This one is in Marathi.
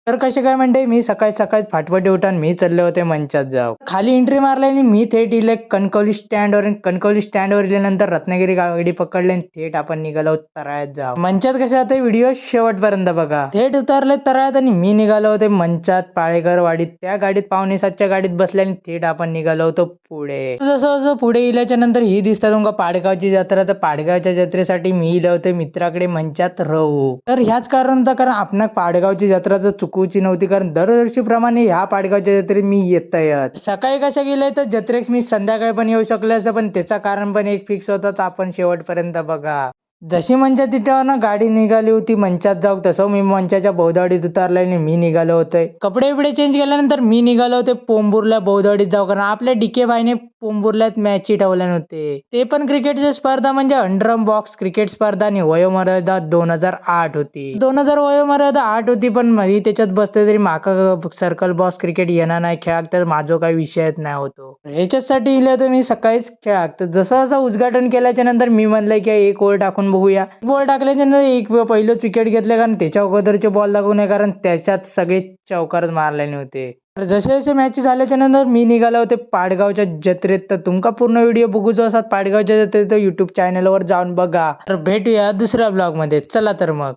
तर कसे काय म्हणते, मी सकाळी सकाळी फाटफटी उठान मी चालले होते मंचात जाऊ. खाली एंट्री मारल्याने मी थेट इले कणकवली स्टँडवर इल्यानंतर रत्नागिरी गाडी पकडले आणि थेट आपण निघालो तराळ्यात जाऊ. मंचात कसे जाते व्हिडिओ शेवटपर्यंत बघा. थेट उतरले तराळ्यात आणि मी निघालो होते मंचात पाळेकर वाडीत. त्या गाडीत 6:45च्या गाडीत बसल्याने थेट आपण निघालो होतो पुढे. जसं जसं पुढे गेल्याच्या नंतर ही दिसतात तुमका पाडगावची जत्रा. तर पाडगावच्या जत्रेसाठी मी इले होते मित्राकडे मंचात राहू. तर ह्याच कारण आपण पाडगावची जत्रा तर चुकूची नव्हती, कारण दरवर्षीप्रमाणे ह्या पाडगावच्या जत्रेत मी येतच. सकाळी कशा गेले तर जत्रेस मी संध्याकाळी पण येऊ शकले असतं, पण त्याचा कारण पण एक फिक्स होता. तर आपण शेवटपर्यंत बघा. जशी मंचात तिथं ना गाडी निघाली होती मंचात जाऊ, तसं मी मंचाच्या बौद्धवाडीत उतरले आणि मी निघालो होते. कपडे बिपडे चेंज केल्यानंतर मी निघालो होते पोंबुर्ला बौद्धवाडीत जाऊ, कारण आपल्या डीके भाईने पोंबुर्ल्यात मॅची ठेवल्या नव्हते. ते पण क्रिकेटची स्पर्धा म्हणजे अंडरम बॉक्स क्रिकेट स्पर्धा आणि वयोमर्यादा 2008 होती. 2000 वयोमर्यादा 8 होती, पण मी त्याच्यात बसते तरी माका सर्कल बॉक्स क्रिकेट येणार नाही खेळाक, तर माझा काही विषयच नाही होतो. ह्याच्यासाठी इले होतो मी सकाळीच खेळाक. तर जसं जसं उद्घाटन केल्याच्या नंतर मी म्हणलं की एक ओव्हर टाकून बघूया. बॉल टाकल्याच्या नंतर एक पहिलंच विकेट घेतले, कारण त्याच्या अगोदरचे बॉल लागू नये, कारण त्याच्यात सगळे चौकार मारलेले होते. तर जसे जसे मॅच झाल्याच्या नंतर मी निघालो होते पाडगावच्या जत्रेत. तर तुमका पूर्ण व्हिडिओ बघूचो असतात पाडगावच्या जत्रेत, युट्यूब चॅनलवर जाऊन बघा. तर भेटूया दुसऱ्या ब्लॉग मध्ये. चला तर मग.